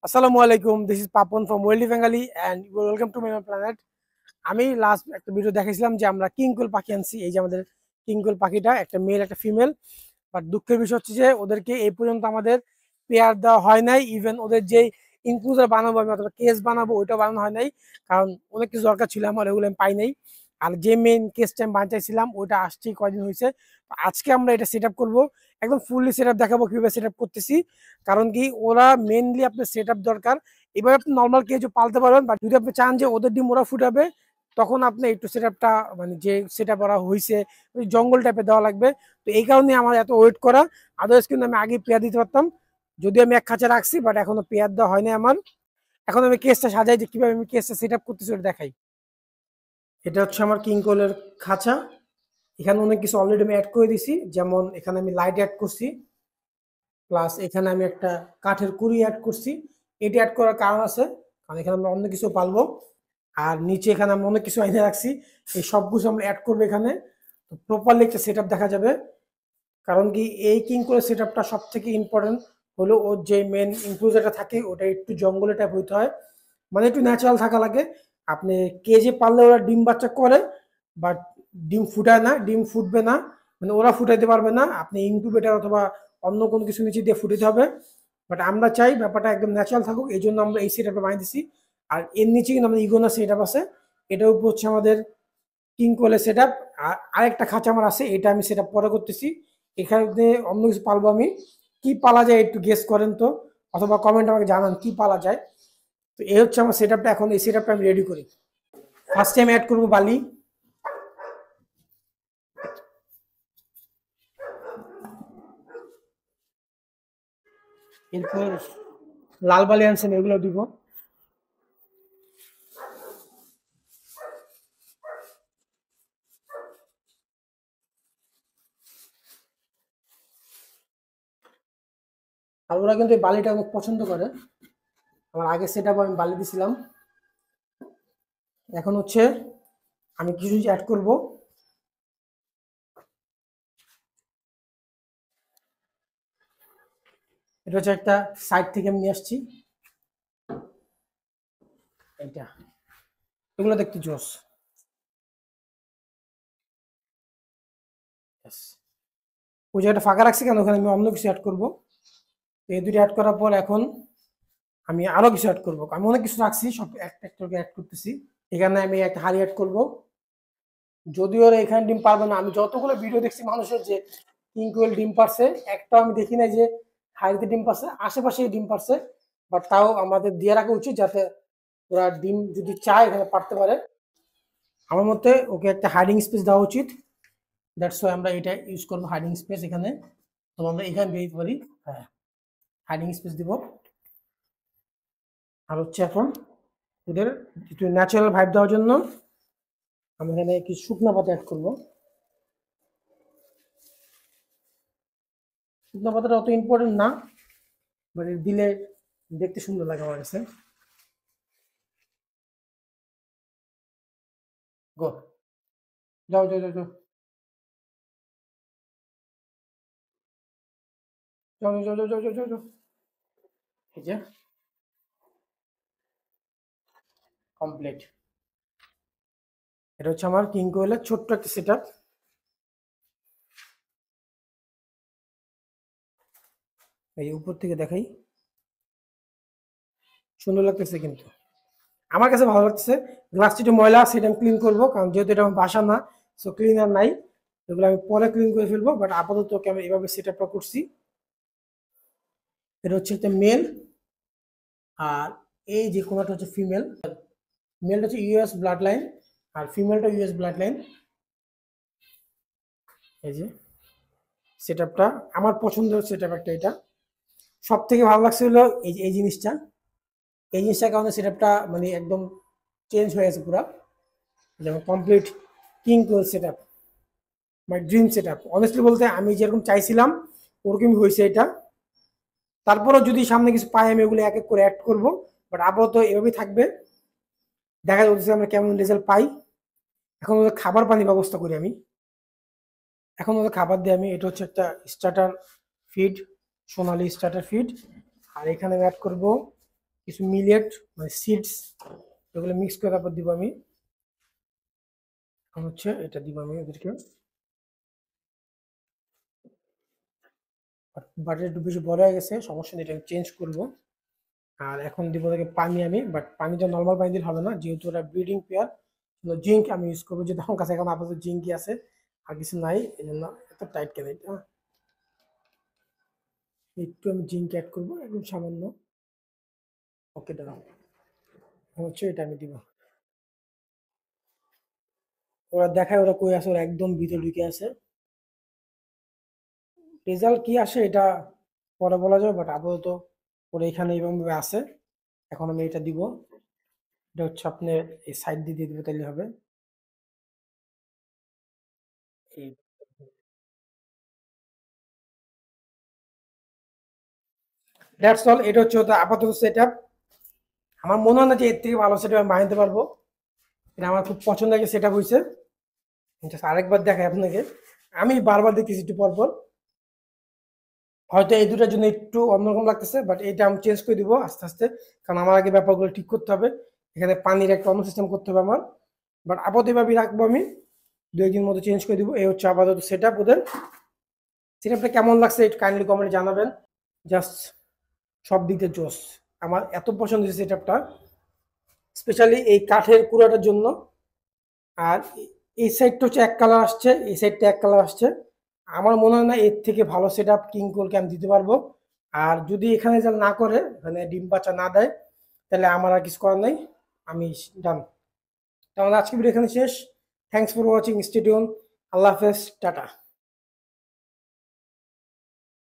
আসসালামু আলাইকুম, this is Papon from ওয়েল্ডি Bengali and welcome to my planet. আমি লাস্ট একটা ভিডিও দেখাইছিলাম যে আমরা কিংকোল পাখি আনছি। এই যে আমাদের কিংকোল পাখিটা একটা মেল একটা ফিমেল। বাট দুঃখের বিষয় হচ্ছে যে ওদেরকে এই পর্যন্ত আমাদের পেয়ার দেওয়া হয় নাই। ইভেন ওদের যে ইনক্লুজার বানাবো আমি অথবা কেস বানাবো ওইটা বানানো হয় নাই, কারণ অনেক কিছু দরকার ছিল আমার, ওগুলো আমি পাই নাই। আর যে মেন কেসটা আমি বানাইছিলাম ওইটা আসছে কয়দিন হয়েছে। আজকে আমরা এটা সেট আপ করবো, একদম ফুললি সেট আপ দেখাবো কিভাবে সেট আপ করতেছি। কারণ কি ওরা মেনলি আপনার সেট আপ দরকার। এবার আপনি নর্মাল কেজও পালতে পারবেন, বাট যদি আপনি চান যে ওদের ডিম ওরা ফুটাবে তখন আপনি একটু সেট আপটা মানে যে সেট আপ ওরা হয়েছে জঙ্গল টাইপের দেওয়া লাগবে। তো এই কারণে আমার এত ওয়েট করা। আদার্স কিন্তু আমি আগে পেয়ার দিতে পারতাম, যদিও আমি এক খাঁচা রাখছি, বাট এখনো পেয়ার দেওয়া হয়নি আমার। এখন আমি কেসটা সাজাই যে কিভাবে আমি কেসটা সেট আপ করতেছি ওটা দেখাই। এটা হচ্ছে আমার কিং কোলের খাঁচা। এখানে অনেক কিছু অলরেডি আমি অ্যাড করে দিছি, যেমন এখানে আমি লাইট অ্যাড করছি, প্লাস এখানে আমি একটা কাঠের কুড়ি অ্যাড করছি। এটি অ্যাড করার কারণ আছে, কারণ এখানে আমরা অন্য কিছু পালবো। আর নিচে এখানে আমরা অনেক কিছু এনে রাখছি, এই সবকিছু আমরা অ্যাড করবো এখানে। তো প্রপারলি একটা সেট আপ দেখা যাবে। কারণ কি এই কিং করে সেট আপটা সব থেকে ইম্পর্টেন্ট হলো ওর যে মেন ইনক্লুজারটা থাকে ওটা একটু জঙ্গলে টাইপ হইতে হয়, মানে একটু ন্যাচারাল থাকা লাগে। আপনি কেজে পারলে ওরা ডিম বাচ্চা করে, বাট ডিম ফুটায় না, ডিম ফুটবে না, মানে ওরা ফুটাইতে পারবে না। আপনি ইনকিউবেটর অথবা অন্য কোনো কিছু নিচে দিয়ে ফুটাতে হবে। বাট আমরা চাই ব্যাপারটা একদম ন্যাচারাল থাকুক, এই জন্য আমরা এই সেট আপটা বানিয়েছি। আর এর নিচে কিন্তু আমাদের ইগোনা সেট আপ আছে, এটার উপর হচ্ছে আমাদের কিং কোলে সেট আপ। আর আরেকটা খাঁচা আমার আছে, এটা আমি সেট আপ পরে করতেছি। এখানে অন্য কিছু পালবো আমি। কি পালা যায় একটু গেস করেন তো, অথবা কমেন্ট আমাকে জানান কি পালা যায়। তো এই হচ্ছে আমার সেট আপটা। এখন এই সেট আপটা আমি রেডি করি। ফার্স্টে আমি অ্যাড করবো বালি। এরপর লাল বালি আনছেন, এগুলো দিব। আর ওরা কিন্তু এই বালিটা অনেক পছন্দ করে। আমার আগে সেট আপ আমি বালি দিছিলাম। এখন হচ্ছে আমি কিছু অ্যাড করব। এটা হচ্ছে একটা সাইড থেকে আমি নিয়ে আসছি, এটা। এগুলো দেখতে জোস। ওই জায়গাটা ফাঁকা রাখছি কেন, ওখানে আমি অন্য কিছু অ্যাড করবো। এই দুটো অ্যাড করার পর এখন আমি আরো কিছু অ্যাড করবো। আমি অনেক কিছু রাখছি, সব একটা একটা অ্যাড করতেছি। এখানে আমি একটা হাড়ি অ্যাড করবো। যদিও ওরা এখানে ডিম পারবে না, আমি যতগুলো ভিডিও দেখছি মানুষের যে কিংকুয়েল ডিম পারছে, একটা আমি দেখি নাই যে হাড়িতে ডিম পারছে। আশেপাশে ডিম পারছে, বাট তাও আমাদের দিয়ে রাখা উচিত যাতে ওরা ডিম যদি চায় এখানে পারতে পারে। আমার মতে ওকে একটা হাইডিং স্পেস দেওয়া উচিত। দ্যাটস ওয়াই আমরা এটা ইউজ করবো, হাইডিং স্পেস এখানে। তো আমরা এখানে দিয়ে দিতে পারি, হ্যাঁ, হাইডিং স্পেস দিব। আর হচ্ছে এখন ওদের একটু ন্যাচারাল ভাইব দেওয়ার জন্য আমি এখানে কিছু শুকনো পাতা অ্যাড করবো। শুকনো পাতাটা অত ইম্পর্টেন্ট না, বাট দিলে দেখতে সুন্দর লাগে আমার কাছে। গো, যাও যাও যাও যাও যাও যাও যাও যাও যাও যাও যাও। এই যে কমপ্লিট। এটা হচ্ছে আমার কিং কোয়েলের ছোট্ট একটা সেট আপ। এই উপর থেকে দেখাই, সুন্দর লাগতেছে কিন্তু আমার কাছে ভালো লাগতেছে। গ্লাসটি একটু ময়লা, সেটা আমি ক্লিন করবো, কারণ যেহেতু এটা আমার বাসা না, সো ক্লিনার নাই। এগুলো আমি পরে ক্লিন করে ফেলবো, বাট আপাতত ওকে আমি এভাবে সেট আপটা করছি। এটা হচ্ছে একটা মেল, আর এই যে কোনটা হচ্ছে ফিমেল। মেলটা হচ্ছে ইউএস ব্লাড লাইন, আর ফিমেলটা ইউএস ব্লাড লাইন। এই যে সেট আপটা আমার পছন্দের সেট আপ একটা। এটা সব থেকে ভালো লাগছে হলো এই জিনিসটা। এই জিনিসটার কারণে সেট আপটা মানে একদম চেঞ্জ হয়ে গেছে পুরা। যেমন complete king Koel set up, my dream set up. Honestly বলতে আমি যেরকম চাইছিলাম ওরকমই হয়েছে এটা। তারপরও যদি সামনে কিছু পাই আমি ওগুলো এক এক করে অ্যাড করবো, বাট আপাতত এভাবেই থাকবে। দেখা যাচ্ছে আমরা কেমন রেজাল্ট পাই। এখন ওদের খাবার পানি ব্যবস্থা করি আমি। এখন ওদের খাবার দিই আমি। এটা হচ্ছে একটা স্টার্টার ফিড, সোনালি স্টার্টার ফিড। আর এখানে আমি অ্যাড করবো কিছু মিলেট মানে সিডস, এগুলো মিক্স করে তারপর দিব আমি। এখন হচ্ছে এটা দিব আমি ওদেরকে। বাটার একটু বেশি বড় হয়ে গেছে, সমস্যা নেই, এটা আমি চেঞ্জ করব। আর এখন দিব ওদেরকে পানি আমি, বাট পানিটা নর্মাল পানি দিলে হবে না, যেহেতু ওরা ব্রিডিং পেয়ার। জিঙ্ক আমি ইউজ করবো, যেহেতু আমার কাছে এখন আপাতত জিঙ্কই আছে, আর কিছু নাই, এই জন্য এত টাইট কেন এটা। একটু আমি জিঙ্ক অ্যাড করবো, একদম সামান্য। ওকে দাঁড়াও, হচ্ছে এটা আমি দিব। ওরা দেখায় ওরা কই আছে, ওরা একদম ভিতরে ঢুকে আছে। রেজাল্ট কি আসে এটা পরে বলা যাবে, বাট আপাতত ওরা এখানে এইভাবে আছে। এখন আমি এটা দিব, এটা হচ্ছে আপনার এই সাইড দিয়ে দিয়ে দিবে, তাইলে হবে। এই দ্যাটস অল, এটা হচ্ছে ওদের আপাতত সেট আপ। আমার মনে হয় না যে এর থেকে ভালো সেট আপ আমি বানাতে পারবো। এটা আমার খুব পছন্দ লাগে সেট আপ হয়েছে। জাস্ট আরেকবার দেখাই আপনাকে, আমি বারবার দেখতেছি একটু পর পর। হয়তো এই দুটার জন্য একটু অন্যরকম লাগতেছে, বাট এটা আমি চেঞ্জ করে দিব আস্তে আস্তে, কারণ আমার আগে ব্যাপারগুলো ঠিক করতে হবে। এখানে পানির একটা অন্য সিস্টেম করতে হবে আমার, বাট আপাতত এভাবেই রাখবো আমি। দু একদিন মতো চেঞ্জ করে দিব। এই হচ্ছে আপাতত সেট আপ ওদের। সেট আপটা কেমন লাগছে একটু কাইন্ডলি কমেন্টে জানাবেন। জাস্ট সব দিক দিয়ে জোস। আমার এত পছন্দ হয়েছে সেট আপটা, স্পেশালি এই কাঠের কুড়াটার জন্য। আর এই সাইডটা হচ্ছে এক কালার আসছে, এই সাইডটা এক কালার আসছে। আমার মনে হয় না এর থেকে ভালো সেট আপ কিংকোলকে আমি দিতে পারবো। আর যদি এখানে যা না করে, মানে ডিম বাচ্চা না দেয়, তাহলে আমার আর কিছু করার নাই, আমি ডান। তাহলে আজকে ভিডিও এখানে শেষ। Thanks for watching, stay tune. আল্লাহ হাফেজ, টাটা।